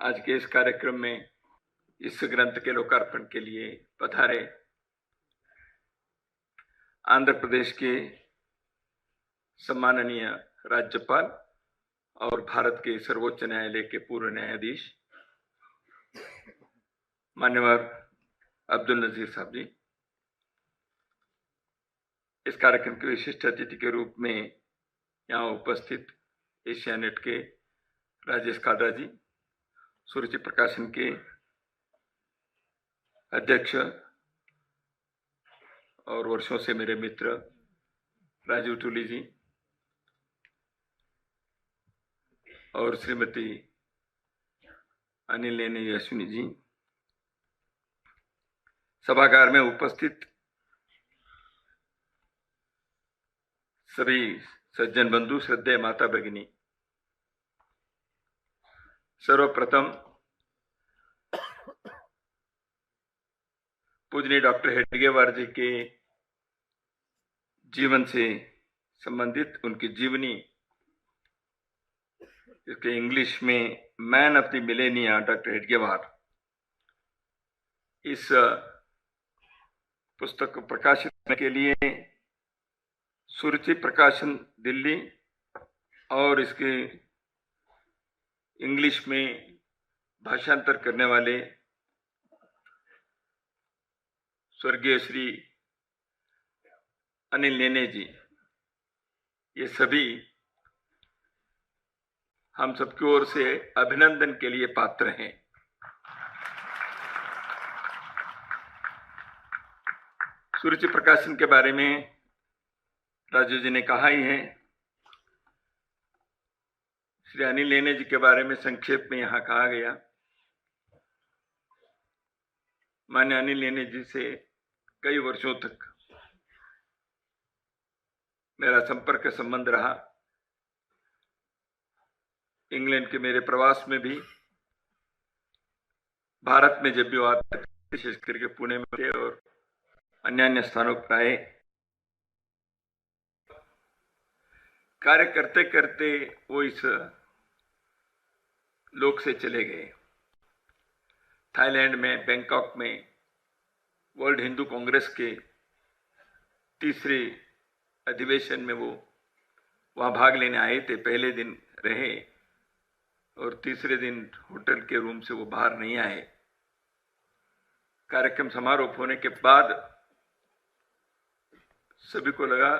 आज के इस कार्यक्रम में इस ग्रंथ के लोकार्पण के लिए पधारे आंध्र प्रदेश के सम्माननीय राज्यपाल और भारत के सर्वोच्च न्यायालय के पूर्व न्यायाधीश मान्यवर अब्दुल नजीर साहब जी, इस कार्यक्रम के विशिष्ट अतिथि के रूप में यहाँ उपस्थित एशियानेट के राजेश कालरा जी, सुरुचि प्रकाशन के अध्यक्ष और वर्षों से मेरे मित्र राजीव टूली जी और श्रीमती अनिल लेने अश्विनी जी, सभागार में उपस्थित सभी सज्जन बंधु, श्रद्धेय माता भगिनी, सर्वप्रथम पूजनीय डॉक्टर हेडगेवार जी के जीवन से संबंधित उनकी जीवनी, इसके इंग्लिश में man of the millennia doctor Hedgewar, इस पुस्तक को प्रकाशित करने के लिए सुरुचि प्रकाशन दिल्ली और इसके इंग्लिश में भाषांतर करने वाले स्वर्गीय श्री अनिल लेने जी, ये सभी हम सबकी ओर से अभिनंदन के लिए पात्र हैं। सुरुचि प्रकाशन के बारे में राजू जी ने कहा ही है। श्री अनिल लेने जी के बारे में संक्षेप में यहाँ कहा गया। मान्य अनिल लेने जी से कई वर्षों तक मेरा संपर्क संबंध रहा। इंग्लैंड के मेरे प्रवास में भी, भारत में जब भी वो आते, विशेष करके पुणे में थे और अन्य स्थानों पर आए, कार्य करते करते वो इस लोक से चले गए। थाईलैंड में, बैंकॉक में वर्ल्ड हिंदू कांग्रेस के तीसरे अधिवेशन में वो वहां भाग लेने आए थे। पहले दिन रहे और तीसरे दिन होटल के रूम से वो बाहर नहीं आए। कार्यक्रम समारोह होने के बाद सभी को लगा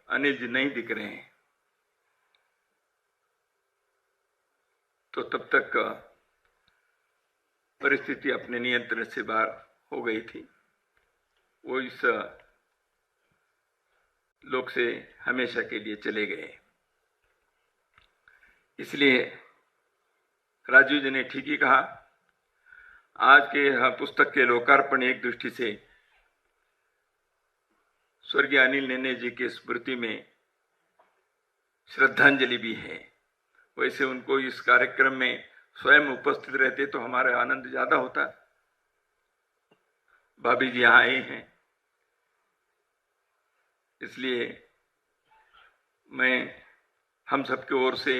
अनिल जी नहीं दिख रहे हैं, तो तब तक परिस्थिति अपने नियंत्रण से बाहर हो गई थी। वो इस लोक से हमेशा के लिए चले गए। इसलिए राजू जी ने ठीक ही कहा, आज के पुस्तक के लोकार्पण एक दृष्टि से स्वर्गीय अनिल लेने जी की स्मृति में श्रद्धांजलि भी है। वैसे उनको इस कार्यक्रम में स्वयं उपस्थित रहते तो हमारा आनंद ज्यादा होता। भाभी जी यहाँ आए हैं, इसलिए मैं हम सबकी ओर से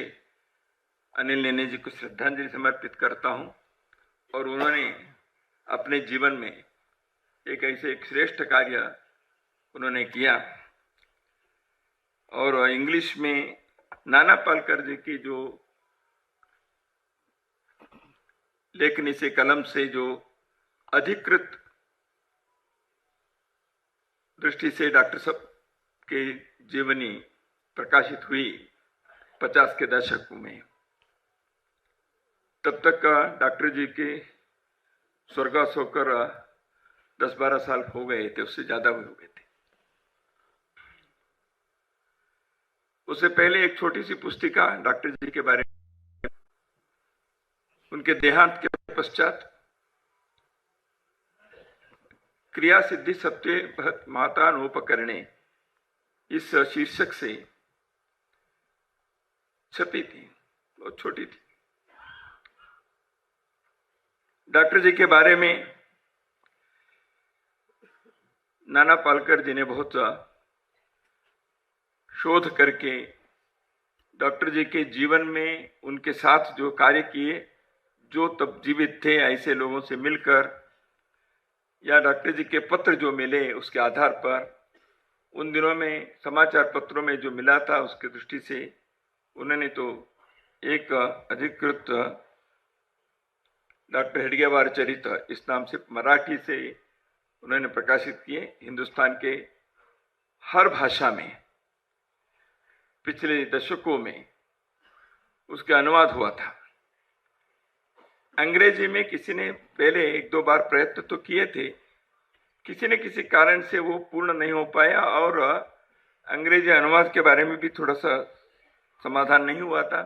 अनिल लेने जी को श्रद्धांजलि समर्पित करता हूं। और उन्होंने अपने जीवन में एक ऐसे एक श्रेष्ठ कार्य उन्होंने किया। और इंग्लिश में नाना पालकर जी की जो लेखनी से, कलम से जो अधिकृत दृष्टि से डॉक्टर साहब की जीवनी प्रकाशित हुई 50 के दशकों में, तब तक डॉक्टर जी के स्वर्गवास होकर 10-12 साल हो गए थे, उससे ज्यादा हो गए थे। उससे पहले एक छोटी सी पुस्तिका डॉक्टर जी के बारे में, उनके देहांत के पश्चात क्रिया सिद्धि सत्य मातानोपकरणे, इस शीर्षक से छपी थी, बहुत छोटी थी। डॉक्टर जी के बारे में नाना पालकर जी ने बहुत शोध करके डॉक्टर जी के जीवन में उनके साथ जो कार्य किए, जो तब जीवित थे ऐसे लोगों से मिलकर, या डॉक्टर जी के पत्र जो मिले उसके आधार पर, उन दिनों में समाचार पत्रों में जो मिला था उसकी दृष्टि से उन्होंने तो एक अधिकृत डॉक्टर हेडगेवार चरित्र इस नाम से मराठी से उन्होंने प्रकाशित किए। हिंदुस्तान के हर भाषा में पिछले दशकों में उसका अनुवाद हुआ था। अंग्रेजी में किसी ने पहले एक दो बार प्रयत्न तो किए थे, किसी न किसी कारण से वो पूर्ण नहीं हो पाया और अंग्रेजी अनुवाद के बारे में भी थोड़ा सा समाधान नहीं हुआ था।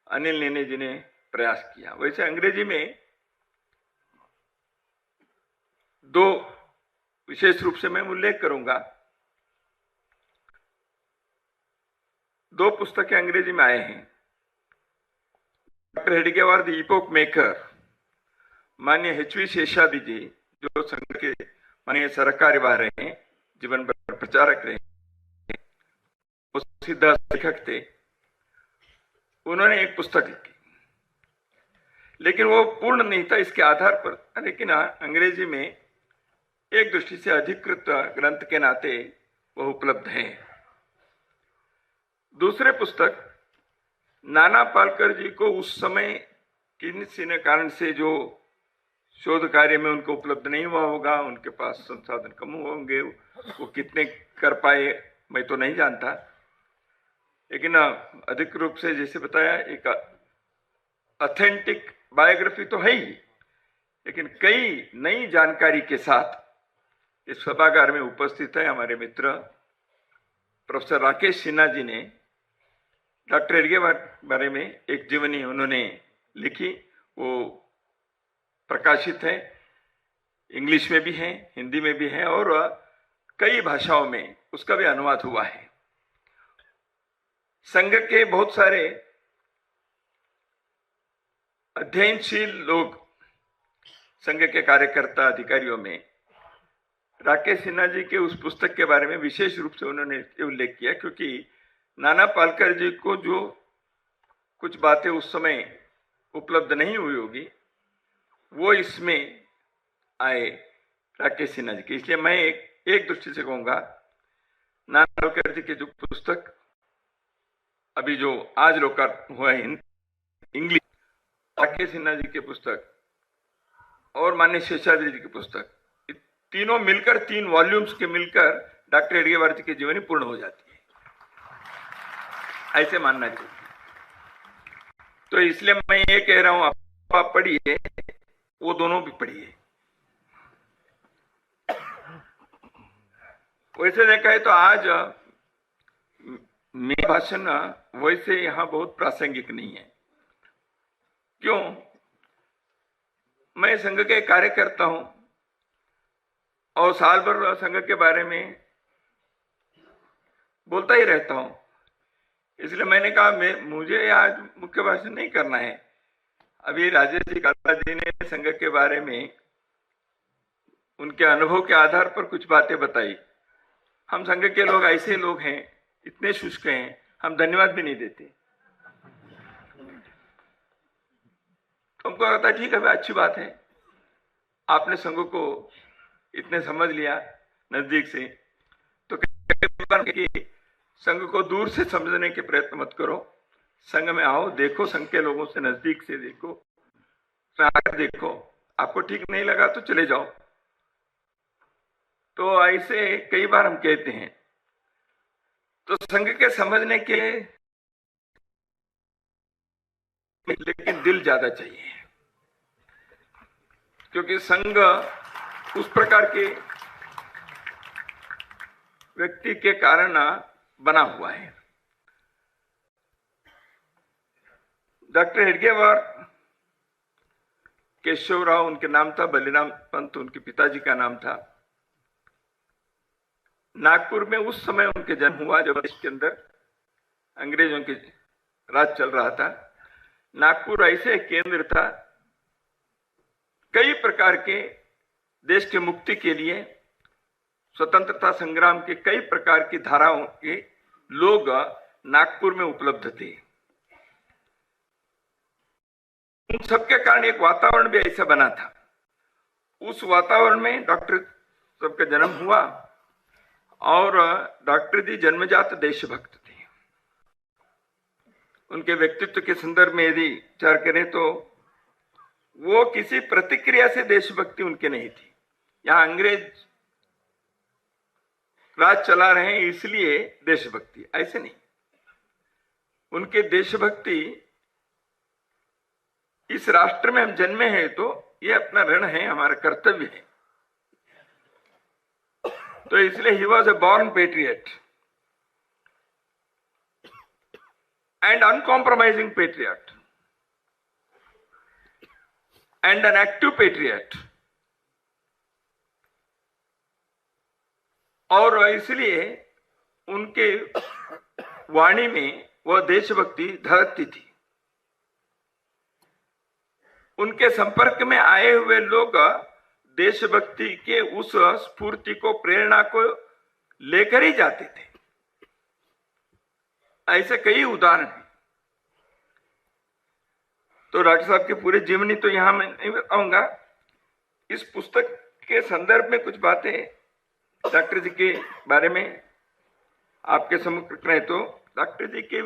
अनिल नेने जी ने प्रयास किया। वैसे अंग्रेजी में दो विशेष रूप से मैं उल्लेख करूंगा। दो पुस्तकें अंग्रेजी में आए हैं। Doctor Hedgewar the epoch maker, माननीय एच.वी. शेषाद्रि जी जो संघ के माननीय सरकार्यवाह रहे हैं, जीवन भर प्रचारक रहे, वो सीधा लेखक थे। उन्होंने एक पुस्तक लिखी, लेकिन वो पूर्ण नहीं था इसके आधार पर, लेकिन अंग्रेजी में एक दृष्टि से अधिकृत ग्रंथ के नाते वह उपलब्ध है। दूसरे पुस्तक नाना पालकर जी को उस समय किसी न कारण से जो शोध कार्य में उनको उपलब्ध नहीं हुआ होगा, उनके पास संसाधन कम होंगे, वो कितने कर पाए मैं तो नहीं जानता, लेकिन अधिक रूप से जैसे बताया एक ऑथेंटिक बायोग्राफी तो है ही, लेकिन कई नई जानकारी के साथ इस सभागार में उपस्थित है हमारे मित्र प्रोफेसर राकेश सिन्हा जी ने डॉक्टर हेडगेवार के बारे में एक जीवनी उन्होंने लिखी, वो प्रकाशित है। इंग्लिश में भी है, हिंदी में भी है और कई भाषाओं में उसका भी अनुवाद हुआ है। संघ के बहुत सारे अध्ययनशील लोग, संघ के कार्यकर्ता अधिकारियों में राकेश सिन्हा जी के उस पुस्तक के बारे में विशेष रूप से उन्होंने उल्लेख किया, क्योंकि नाना पालकर जी को जो कुछ बातें उस समय उपलब्ध नहीं हुई होगी वो इसमें आए राकेश सिन्हा जी की। इसलिए मैं एक दृष्टि से कहूंगा, नाना पालकर जी की जो पुस्तक अभी जो आज लोकार्पण हुआ है इंग्लिश, राकेश सिन्हा जी की पुस्तक और माननीय शेषाद्रि जी की पुस्तक, तीनों मिलकर 3 वॉल्यूम्स के मिलकर डॉक्टर हेडगेवार जी की जीवनी पूर्ण हो जाती है, ऐसे मानना चाहिए। तो इसलिए मैं ये कह रहा हूं, आप पढ़िए, वो दोनों भी पढ़िए। वैसे देखा है तो आज मेरा भाषण वैसे यहां बहुत प्रासंगिक नहीं है। क्यों? मैं संघ के कार्यकर्ता हूं और साल भर संघ के बारे में बोलता ही रहता हूं, इसलिए मैंने कहा मुझे आज मुख्य भाषण नहीं करना है। अभी राजेश जी काला जी ने संघ के बारे में उनके अनुभव के आधार पर कुछ बातें बताई। हम संघ के लोग ऐसे लोग हैं, इतने शुष्क हैं, हम धन्यवाद भी नहीं देते। तो हमको लगता है ठीक है, अच्छी बात है, आपने संघ को इतने समझ लिया नजदीक से, तो कि संघ को दूर से समझने के प्रयत्न मत करो, संघ में आओ, देखो, संघ के लोगों से नजदीक से देखो, देखो, आपको ठीक नहीं लगा तो चले जाओ। तो ऐसे कई बार हम कहते हैं। तो संघ के समझने के लेकिन दिल ज्यादा चाहिए, क्योंकि संघ उस प्रकार के व्यक्ति के कारण बना हुआ है। डॉक्टर हेडगेवार केशवराव उनके नाम था, बलिराम पंत उनके पिताजी का नाम था। नागपुर में उस समय उनके जन्म हुआ जब देश के अंदर अंग्रेजों के राज चल रहा था। नागपुर ऐसे एक केंद्र था, कई प्रकार के देश के मुक्ति के लिए, स्वतंत्रता संग्राम के कई प्रकार की धाराओं के लोग नागपुर में उपलब्ध थे। उन सबके कारण एक वातावरण भी ऐसा बना था। उस वातावरण में डॉक्टर सबका जन्म हुआ और डॉक्टर जी जन्मजात देशभक्त थे। उनके व्यक्तित्व के संदर्भ में यदि विचार करें तो वो किसी प्रतिक्रिया से देशभक्ति उनके नहीं थी। यहां अंग्रेज राज चला रहे हैं इसलिए देशभक्ति, ऐसे नहीं। उनके देशभक्ति इस राष्ट्र में हम जन्मे हैं तो ये अपना ऋण है, हमारा कर्तव्य है। तो इसलिए he was a born patriot and uncompromising patriot and an active patriot. और इसलिए उनके वाणी में वह देशभक्ति धड़कती थी। उनके संपर्क में आए हुए लोग देशभक्ति के उस स्फूर्ति को, प्रेरणा को लेकर ही जाते थे। ऐसे कई उदाहरण हैं। तो डॉक्टर साहब के पूरे जीवनी तो यहां मैं नहीं बताऊंगा। इस पुस्तक के संदर्भ में कुछ बातें डॉक्टर जी के बारे में आपके सम्मुख रख रहे हैं। तो डॉक्टर जी के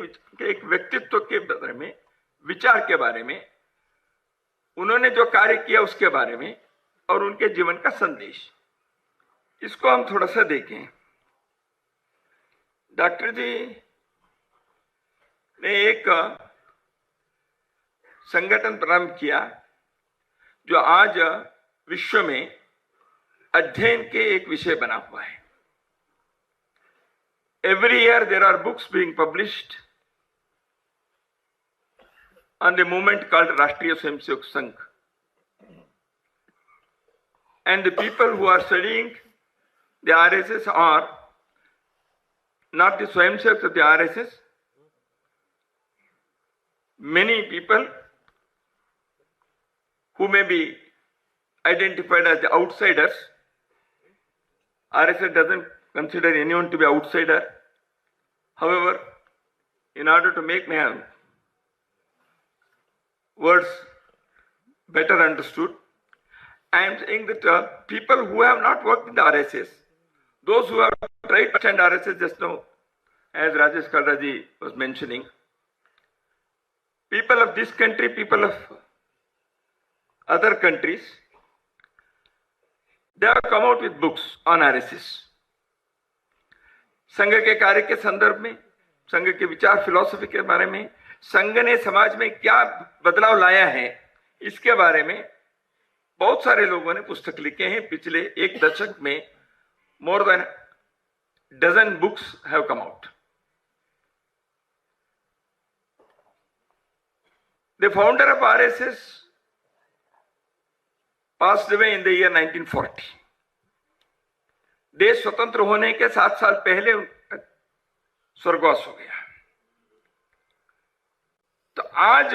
एक व्यक्तित्व के बारे में, विचार के बारे में, उन्होंने जो कार्य किया उसके बारे में और उनके जीवन का संदेश, इसको हम थोड़ा सा देखें। डॉक्टर जी ने एक संगठन प्रारंभ किया जो आज विश्व में अध्ययन के एक विषय बना हुआ है। Every year there are books being published on the movement called Rashtriya Swayamsevak Sangh. And the people who are studying the RSS are not the Swayamsevaks of the RSS. Many people who may be identified as the outsiders. RSS doesn't consider anyone to be outsider. However, in order to make my words better understood, I am saying that people who have not worked in the RSS, those who have tried to attend RSS just now, as Rajesh Kalraji was mentioning, people of this country, people of other countries, they have come out with books on RSS. संघ के कार्य के संदर्भ में, संघ के विचार, philosophy के बारे में, संघ ने समाज में क्या बदलाव लाया है, इसके बारे में बहुत सारे लोगों ने पुस्तक लिखे हैं। पिछले एक दशक में more than dozen books have come out. The founder of RSS passed away in the year 1940. देश स्वतंत्र होने के 7 साल पहले स्वर्गवास हो गया। तो आज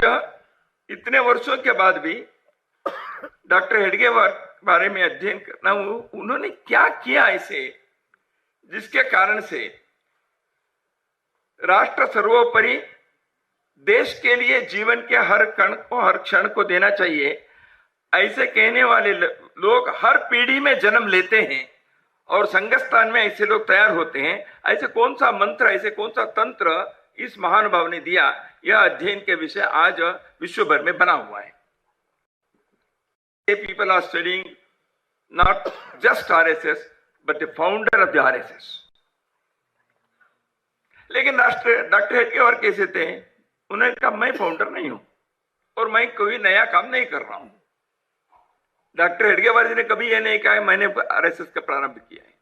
इतने वर्षों के बाद भी डॉक्टर हेडगे बारे में अध्ययन करना, उन्होंने क्या किया ऐसे जिसके कारण से राष्ट्र सर्वोपरि देश के लिए जीवन के हर कण को, हर क्षण को देना चाहिए, ऐसे कहने वाले लोग हर पीढ़ी में जन्म लेते हैं और संघस्थान में ऐसे लोग तैयार होते हैं। ऐसे कौन सा मंत्र, ऐसे कौन सा तंत्र इस महानुभाव ने दिया, यह अध्ययन के विषय आज विश्व भर में बना हुआ है। People are studying not just RSS but the founder of the RSS. लेकिन डॉक्टर हेडगेवार कैसे थे? उन्होंने कहा मैं फाउंडर नहीं हूं और मैं कोई नया काम नहीं कर रहा हूं। डॉक्टर हेडगेवार जी ने कभी यह नहीं कहा मैंने आरएसएस का प्रारंभ किया है।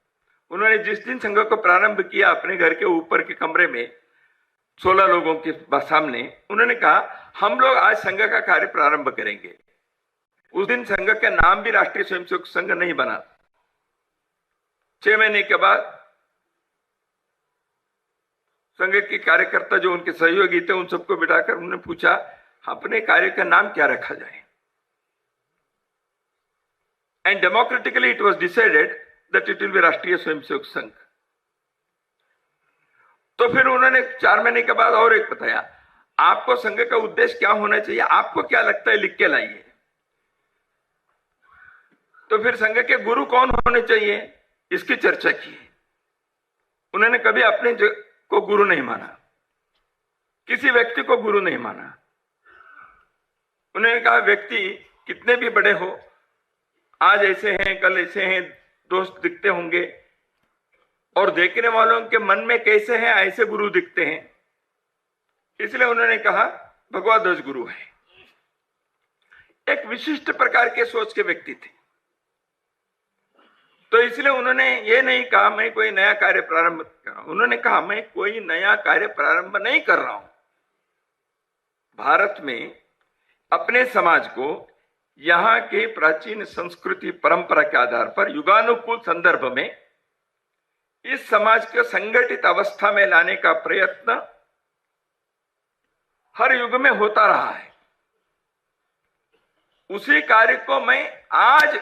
उन्होंने जिस दिन संघ को प्रारंभ किया, अपने घर के ऊपर के कमरे में 16 लोगों के सामने उन्होंने कहा हम लोग आज संघ का कार्य प्रारंभ करेंगे। उस दिन संघ का नाम भी राष्ट्रीय स्वयंसेवक संघ नहीं बना। 6 महीने के बाद संघ के कार्यकर्ता जो उनके सहयोगी थे उन सबको बिठाकर उन्होंने पूछा अपने कार्य का नाम क्या रखा जाए। And democratically it was decided that it will be राष्ट्रीय स्वयंसेवक संघ। तो फिर उन्होंने 4 महीने के बाद और एक बताया, आपको संघ का उद्देश्य क्या होना चाहिए, आपको क्या लगता है, लिख के लाइए। तो फिर संघ के गुरु कौन होने चाहिए, इसकी चर्चा की। उन्होंने कभी अपने को गुरु नहीं माना, किसी व्यक्ति को गुरु नहीं माना। उन्होंने कहा व्यक्ति कितने भी बड़े हो, आज ऐसे हैं कल ऐसे हैं, दोस्त दिखते होंगे, और देखने वालों के मन में कैसे हैं ऐसे गुरु दिखते हैं। इसलिए उन्होंने कहा भगवद्वज गुरु है। एक विशिष्ट प्रकार के सोच के व्यक्ति थे। तो इसलिए उन्होंने ये नहीं कहा मैं कोई नया कार्य प्रारंभ कर रहा हूं, उन्होंने कहा मैं कोई नया कार्य प्रारंभ नहीं कर रहा हूं। भारत में अपने समाज को यहां के प्राचीन संस्कृति परंपरा के आधार पर युगानुकूल संदर्भ में इस समाज को संगठित अवस्था में लाने का प्रयत्न हर युग में होता रहा है। उसी कार्य को मैं आज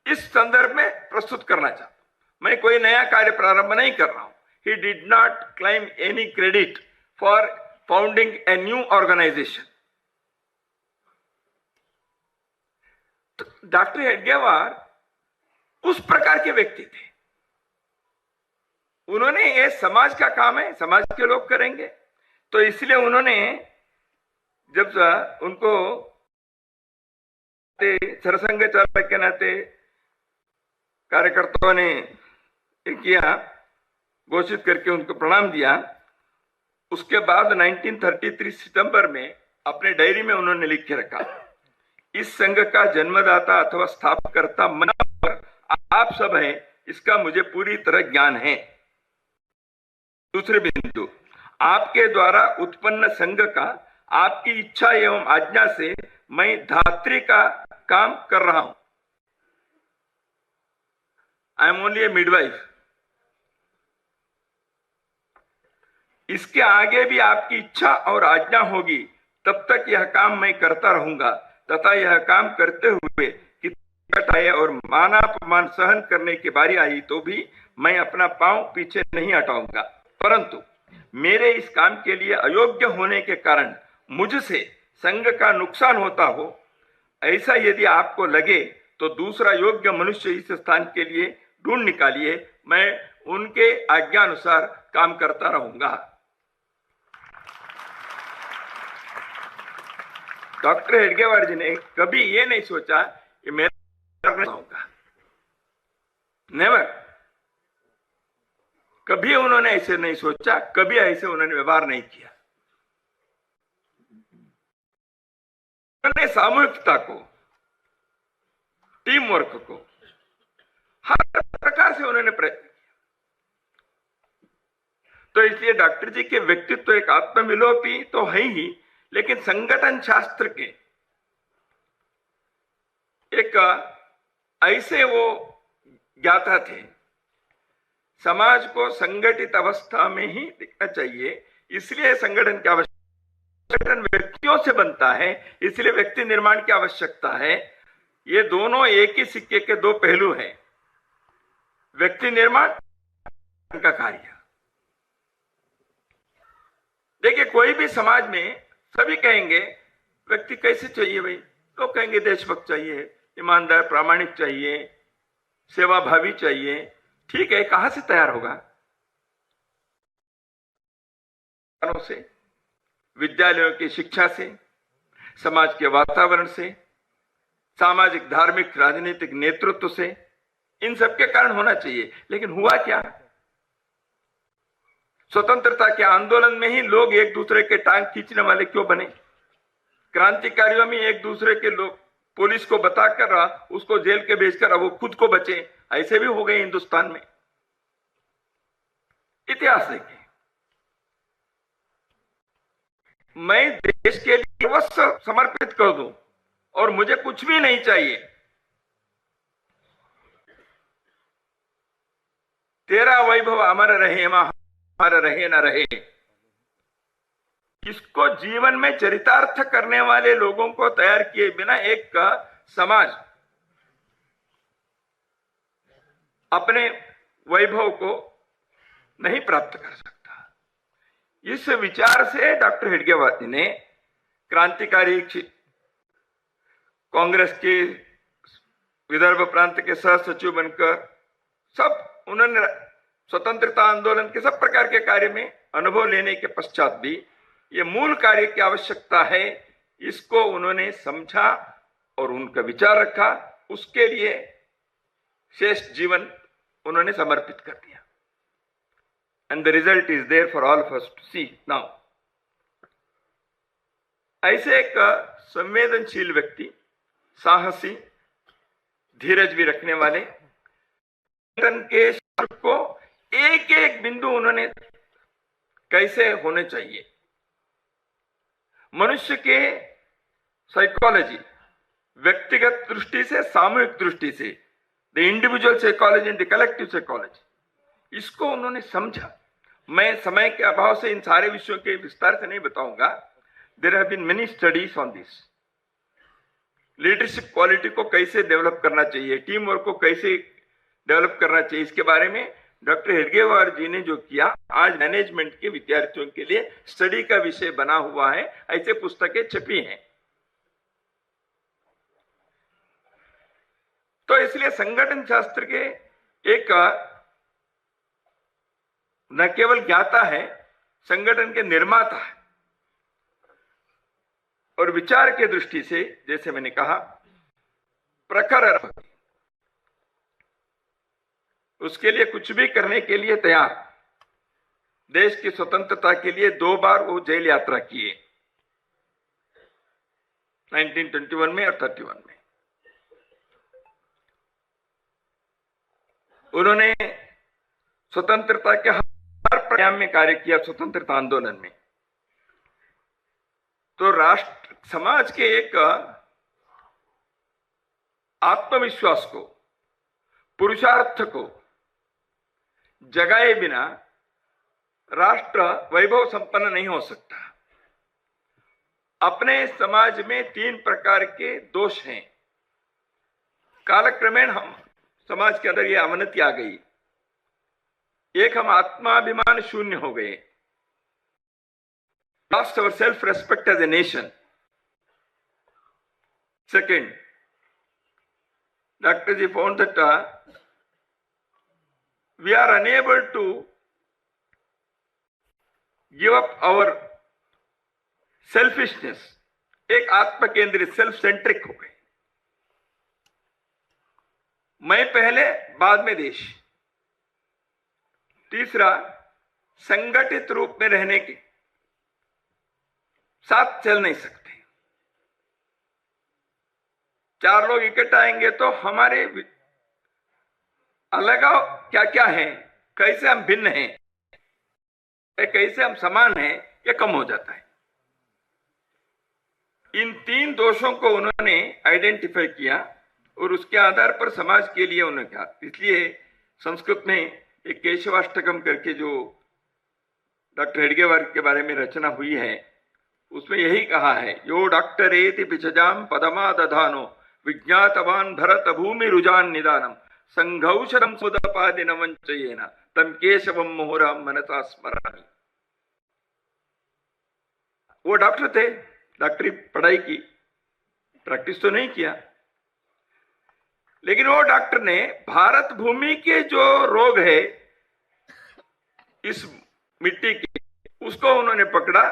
इस संदर्भ में प्रस्तुत करना चाहता हूं। मैं कोई नया कार्य प्रारंभ नहीं कर रहा हूं। He did not claim any credit for founding a new organization. तो डॉक्टर हेडगेवार उस प्रकार के व्यक्ति थे। उन्होंने ये समाज का काम है, समाज के लोग करेंगे। तो इसलिए उन्होंने जब उनको सरसंघ चालक के नाते कार्यकर्ताओं ने किया, घोषित करके उनको प्रणाम दिया, उसके बाद 1933 सितंबर में अपने डायरी में उन्होंने लिख के रखा, इस संघ का जन्मदाता अथवा स्थापकर्ता मैं और आप सब हैं, इसका मुझे पूरी तरह ज्ञान है। दूसरे बिंदु, आपके द्वारा उत्पन्न संघ का आपकी इच्छा एवं आज्ञा से मैं धात्री का काम कर रहा हूं। I am only A midwife. इसके आगे भी आपकी इच्छा और आज्ञा होगी, तब तक यह काम मैं करता रहूंगा तथा यह काम करते हुए कितना आए और मानापमान सहन करने की बारी आई तो भी मैं अपना पांव पीछे नहीं हटाऊंगा। परंतु मेरे इस काम के लिए अयोग्य होने के कारण मुझसे संघ का नुकसान होता हो, ऐसा यदि आपको लगे तो दूसरा योग्य मनुष्य इस स्थान के लिए ढूंढ निकालिए, मैं उनके आज्ञा अनुसार काम करता रहूंगा। डॉक्टर हेडगेवार जी ने कभी ये नहीं सोचा कि मेरा होगा, नेवर। कभी उन्होंने ऐसे नहीं सोचा, कभी ऐसे उन्होंने व्यवहार नहीं किया। उन्होंने सामूहिकता को, टीम वर्क को हर प्रकार से उन्होंने प्रयत्न किया। तो इसलिए डॉक्टर जी के व्यक्तित्व एक आत्मविलोपी तो है ही, लेकिन संगठन शास्त्र के एक ऐसे वो ज्ञाता थे। समाज को संगठित अवस्था में ही दिखना चाहिए, इसलिए संगठन की आवश्यकता। संगठन व्यक्तियों से बनता है, इसलिए व्यक्ति निर्माण की आवश्यकता है। ये दोनों एक ही सिक्के के दो पहलू हैं, व्यक्ति निर्माण का कार्य। देखिए, कोई भी समाज में सभी कहेंगे व्यक्ति कैसे चाहिए भाई, तो कहेंगे देशभक्त चाहिए, ईमानदार प्रामाणिक चाहिए, सेवाभावी चाहिए। ठीक है, कहां से तैयार होगा? से, विद्यालयों की शिक्षा से, समाज के वातावरण से, सामाजिक धार्मिक राजनीतिक नेतृत्व से, इन सब के कारण होना चाहिए। लेकिन हुआ क्या? स्वतंत्रता के आंदोलन में ही लोग एक दूसरे के टांग खींचने वाले क्यों बने? क्रांतिकारियों में एक दूसरे के लोग पुलिस को बताकर उसको जेल के भेजकर अब वो खुद को बचे, ऐसे भी हो गए हिंदुस्तान में। इतिहास देखिए। मैं देश के लिए सर्वस्व समर्पित कर दूं और मुझे कुछ भी नहीं चाहिए, तेरा वैभव अमर रहे, हमारा रहे न रहे। इसको जीवन में चरितार्थ करने वाले लोगों को तैयार किए बिना एक समाज अपने वैभव को नहीं प्राप्त कर सकता। इस विचार से डॉक्टर हेडगेवार जी ने क्रांतिकारी कांग्रेस के विदर्भ प्रांत के सह सचिव बनकर सब उन्होंने स्वतंत्रता आंदोलन के सब प्रकार के कार्य में अनुभव लेने के पश्चात भी ये मूल कार्य की आवश्यकता है, इसको उन्होंने समझा और उनका विचार रखा। उसके लिए शेष जीवन उन्होंने समर्पित कर दिया। And the result is there for all of us to see now. ऐसे एक संवेदनशील व्यक्ति, साहसी, धीरज भी रखने वाले, के को एक एक बिंदु उन्होंने कैसे होने चाहिए, मनुष्य के साइकोलॉजी, व्यक्तिगत दृष्टि से, सामूहिक दृष्टि से, the individual psychology and the collective psychology, इसको उन्होंने समझा। मैं समय के अभाव से इन सारे विषयों के विस्तार से नहीं बताऊंगा। There have been many studies on this. Leadership quality को कैसे डेवलप करना चाहिए, टीम वर्क को कैसे डेवलप करना चाहिए, इसके बारे में डॉक्टर हेडगेवार जी ने जो किया, आज मैनेजमेंट के विद्यार्थियों के लिए स्टडी का विषय बना हुआ है। ऐसे पुस्तकें छपी हैं। तो इसलिए संगठन शास्त्र के एक न केवल ज्ञाता है, संगठन के निर्माता है। और विचार के दृष्टि से, जैसे मैंने कहा, प्रखर, उसके लिए कुछ भी करने के लिए तैयार। देश की स्वतंत्रता के लिए 2 बार वो जेल यात्रा किए, 1921 में और 31 में। उन्होंने स्वतंत्रता के हर प्रयास में कार्य किया, स्वतंत्रता आंदोलन में। तो राष्ट्र समाज के एक आत्मविश्वास को, पुरुषार्थ को जगाए बिना राष्ट्र वैभव संपन्न नहीं हो सकता। अपने समाज में 3 प्रकार के दोष हैं। कालक्रमेण हम समाज के अंदर ये अवनति आ गई। एक, हम आत्माभिमान शून्य हो गए, lost our self-respect as a nation. Second, Dr. Ji found that we are unable to give up our selfishness. एक आत्म केंद्रित, सेल्फ सेंट्रिक हो गए। मैं पहले, बाद में देश। तीसरा, संगठित रूप में रहने के साथ चल नहीं सकते। 4 लोग इकट्ठा आएंगे तो हमारे अलगाव क्या क्या है, कैसे हम भिन्न हैं, कैसे हम समान हैं, ये कम हो जाता है। इन 3 दोषों को उन्होंने आइडेंटिफाई किया और उसके आधार पर समाज के लिए उन्होंने कहा। इसलिए संस्कृत में एक केशवाष्टकम करके जो डॉक्टर हेडगेवार के बारे में रचना हुई है, उसमें यही कहा है, यो डॉक्टर एति पिछजाम पदमा दधानो विज्ञातवान भरत भूमि रुजान निदानम संघौषधम सुदपादि न वंचयेन तम केशवम मोहरा मनसा स्मरामि। वो डॉक्टर थे, डॉक्टरी पढ़ाई की, प्रैक्टिस तो नहीं किया, लेकिन वो डॉक्टर ने भारत भूमि के जो रोग है इस मिट्टी के, उसको उन्होंने पकड़ा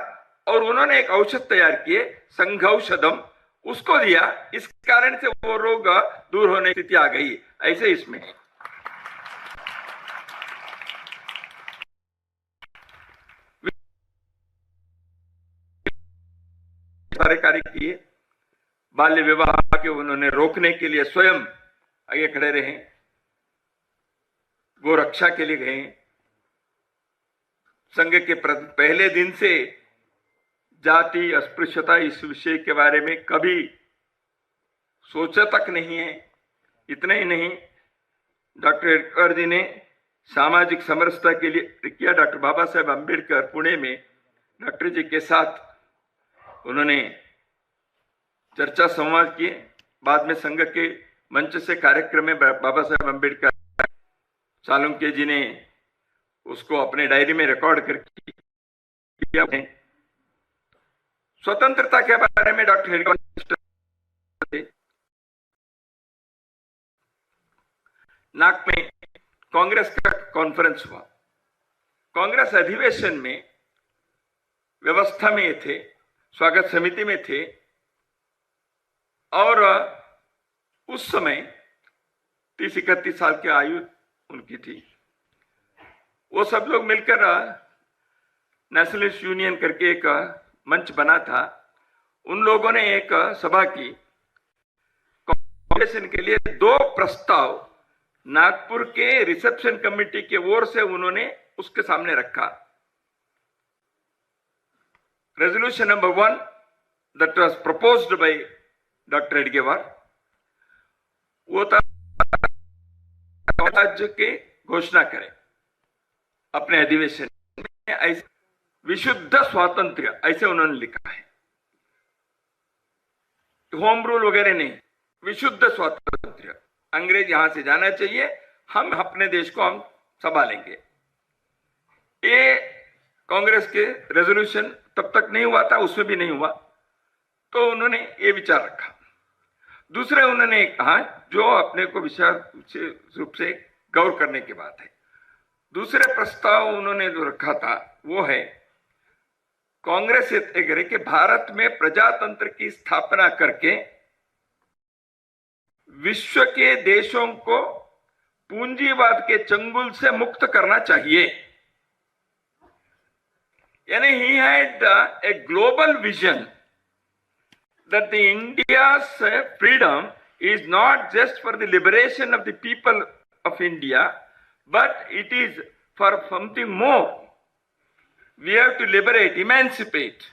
और उन्होंने एक औषध तैयार किए, संघौषधम, उसको दिया। इस कारण से वो रोग दूर होने की स्थिति आ गई। ऐसे इसमें सारे कार्य किए। बाल्य विवाह के उन्होंने रोकने के लिए स्वयं आगे खड़े रहे, गो रक्षा के लिए गए। संघ के पहले दिन से जाति, अस्पृश्यता, इस विषय के बारे में कभी सोचा तक नहीं है। इतना ही नहीं, डॉक्टर हेडगेवार जी ने सामाजिक समरसता के लिए किया। डॉक्टर बाबा साहेब अम्बेडकर पुणे में डॉक्टर जी के साथ उन्होंने चर्चा संवाद किए। बाद में संघ के मंच से कार्यक्रम में बाबा साहेब अम्बेडकर चालुक्य जी ने उसको अपने डायरी में रिकॉर्ड करके किया है। स्वतंत्रता के बारे में डॉक्टर हेडगेवार नाक में कांग्रेस का कॉन्फ्रेंस हुआ। कांग्रेस अधिवेशन में व्यवस्था में थे, स्वागत समिति में थे, और उस समय 30-31 साल की आयु उनकी थी। वो सब लोग मिलकर नेशनलिस्ट यूनियन करके एक मंच बना था। उन लोगों ने एक सभा की। कांग्रेस के लिए 2 प्रस्ताव नागपुर के रिसेप्शन कमेटी के ओर से उन्होंने उसके सामने रखा। Resolution number 1 that was proposed by doctor Hedgewar, वो था राज्य के घोषणा करें अपने अधिवेशन में ऐसे विशुद्ध स्वातंत्र्य, ऐसे उन्होंने लिखा है। होम रूल वगैरह नहीं, विशुद्ध स्वातंत्र्य। अंग्रेज यहां से जाना चाहिए, हम अपने देश को हम संभालेंगे। ये कांग्रेस के रेजोल्यूशन तब तक नहीं हुआ था, उसमें भी नहीं हुआ, तो उन्होंने ये विचार रखा। दूसरे उन्होंने कहा, जो अपने को विशेष रूप से गौर करने की बात है, दूसरे प्रस्ताव उन्होंने जो रखा था वो है, कांग्रेस ये तय करे कि भारत में प्रजातंत्र की स्थापना करके विश्व के देशों को पूंजीवाद के चंगुल से मुक्त करना चाहिए। यानी he had a global vision that the India's freedom is not just for the liberation of the people of India, but it is for something more. We have to liberate, emancipate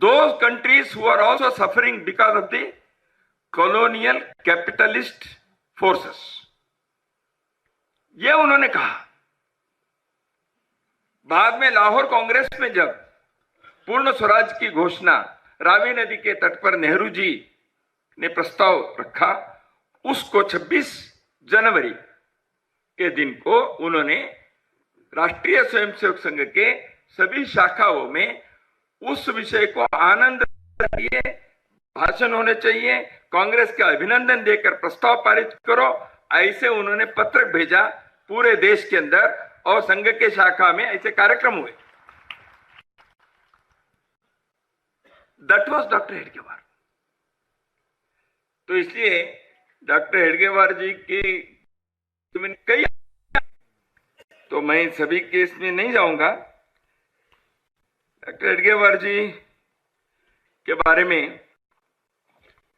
those countries who are also suffering because of the colonial capitalist forces. ये उन्होंने कहा। बाद में लाहौर कांग्रेस में जब पूर्ण स्वराज की घोषणा रावी नदी के तट पर नेहरू जी ने प्रस्ताव रखा, उसको 26 जनवरी के दिन को उन्होंने राष्ट्रीय स्वयंसेवक संघ के सभी शाखाओं में उस विषय को आनंद दिए, भाषण होने चाहिए, कांग्रेस का अभिनंदन देकर प्रस्ताव पारित करो, ऐसे उन्होंने पत्र भेजा पूरे देश के अंदर, और संघ के शाखा में ऐसे कार्यक्रम हुए। That was doctor Hedgewar. तो इसलिए डॉक्टर हेडगेवार जी की कई, तो मैं सभी केस में नहीं जाऊंगा। डॉक्टर हेडगेवार जी के बारे में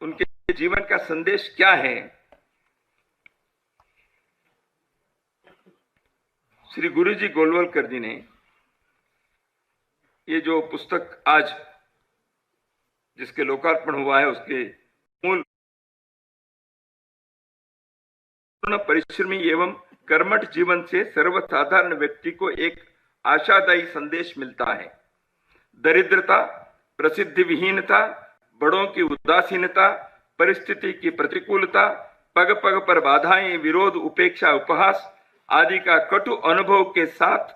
उनके जीवन का संदेश क्या है, श्री गुरुजी गोलवलकर जी ने ये जो पुस्तक आज जिसके लोकार्पण हुआ है, उसके मूल परिश्रमी एवं कर्मठ जीवन से सर्वसाधारण व्यक्ति को एक आशादायी संदेश मिलता है। दरिद्रता, प्रसिद्धि विहीनता, बड़ों की उदासीनता, परिस्थिति की प्रतिकूलता, पग पग पर बाधाएं, विरोध, उपेक्षा, उपहास आदि का कटु अनुभव के साथ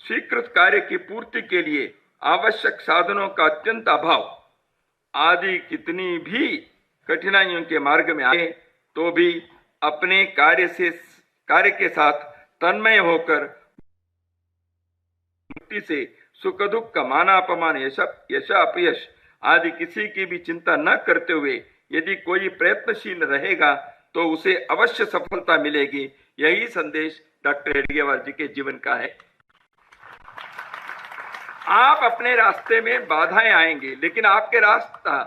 स्वीकृत कार्य की पूर्ति के लिए आवश्यक साधनों का अत्यंत अभाव आदि कितनी भी कठिनाइयों के मार्ग में आए तो भी अपने कार्य के साथ तन्मय होकर मुक्ति से सुख दुख का माना अपमान, यश अपयश आदि किसी की भी चिंता न करते हुए यदि कोई प्रयत्नशील रहेगा तो उसे अवश्य सफलता मिलेगी। यही संदेश डॉक्टर हेडगेवार जी के जीवन का है। आप अपने रास्ते में बाधाएं आएंगी, लेकिन आपके रास्ता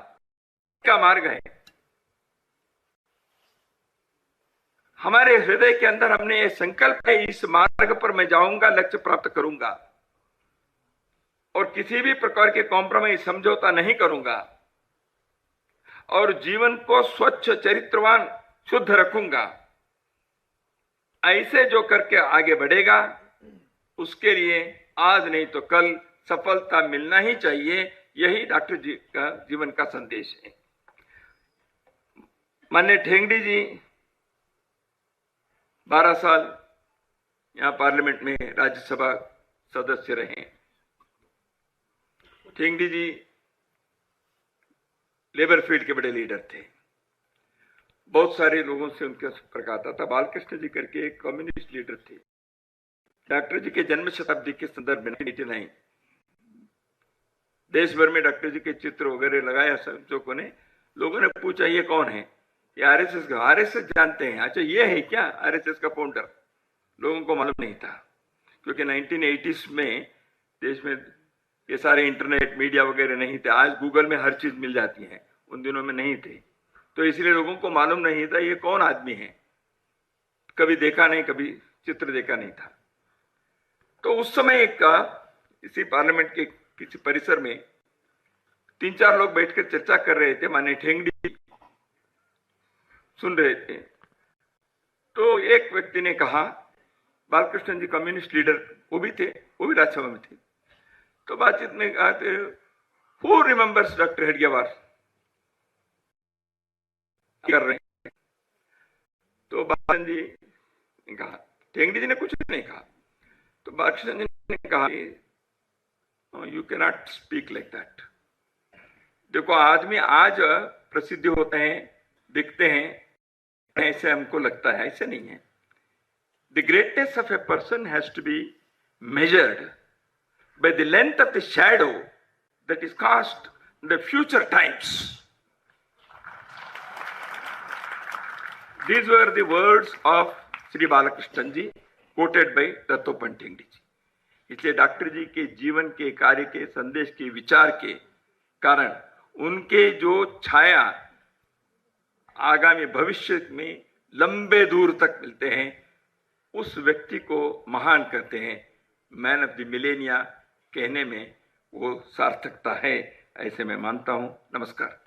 का मार्ग है। हमारे हृदय के अंदर हमने ये संकल्प है, इस मार्ग पर मैं जाऊंगा, लक्ष्य प्राप्त करूंगा और किसी भी प्रकार के कॉम्प्रोमाइज, समझौता नहीं करूंगा और जीवन को स्वच्छ, चरित्रवान, शुद्ध रखूंगा। ऐसे जो करके आगे बढ़ेगा उसके लिए आज नहीं तो कल सफलता मिलना ही चाहिए। यही डॉक्टर जी का जीवन का संदेश है। माननीय ठेंगड़ी जी 12 साल यहाँ पार्लियामेंट में राज्यसभा सदस्य रहे। ठेंगड़ी जी लेबर फील्ड के बड़े लीडर थे। बहुत सारे लोगों से उनका संपर्क आता था। बालकृष्ण जी करके एक कम्युनिस्ट लीडर थे। डॉक्टर जी के जन्म शताब्दी के संदर्भ में 1989 देश भर में डॉक्टर जी के चित्र वगैरह लगाया सब लोगों ने पूछा ये कौन है? ये आरएसएस का। आरएसएस जानते हैं? अच्छा ये है क्या आरएसएस का फाउंडर? लोगों को मालूम नहीं था, क्योंकि 1980s में देश में ये सारे इंटरनेट मीडिया वगैरह नहीं थे। आज गूगल में हर चीज मिल जाती है, उन दिनों में नहीं थे, तो इसलिए लोगों को मालूम नहीं था ये कौन आदमी है। कभी देखा नहीं, कभी चित्र देखा नहीं था। तो उस समय एक इसी पार्लियामेंट के किसी परिसर में 3-4 लोग बैठकर चर्चा कर रहे थे। माननीय ठेंगड़ी सुन रहे थे। तो एक व्यक्ति ने कहा, बालकृष्ण जी कम्युनिस्ट लीडर वो भी थे, वो भी राज्यसभा में थे। तो बातचीत में कहा थे, हु रिमेंबर्स डॉक्टर हेडगेवार कर रहे हैं? तो बालकृष्ण जी ने कहा, ठेंगड़ी जी ने कुछ नहीं कहा। तो बालकृष्ण जी ने कहा, you can not speak like that. देखो आदमी आज प्रसिद्ध होते हैं, दिखते हैं, ऐसे हमको लगता है, ऐसे नहीं है। The greatness of a person has to be measured by the length of the shadow that is cast in the future times. These were the words of Sri Balakrishnan ji, quoted by Dattopant Thengdi ji. इसलिए doctor जी के जीवन के, कार्य के, संदेश के, विचार के कारण उनके जो छाया आगामी भविष्य में लंबे दूर तक मिलते हैं, उस व्यक्ति को महान करते हैं। मैन ऑफ द मिलेनिया कहने में वो सार्थकता है, ऐसे मैं मानता हूं। नमस्कार।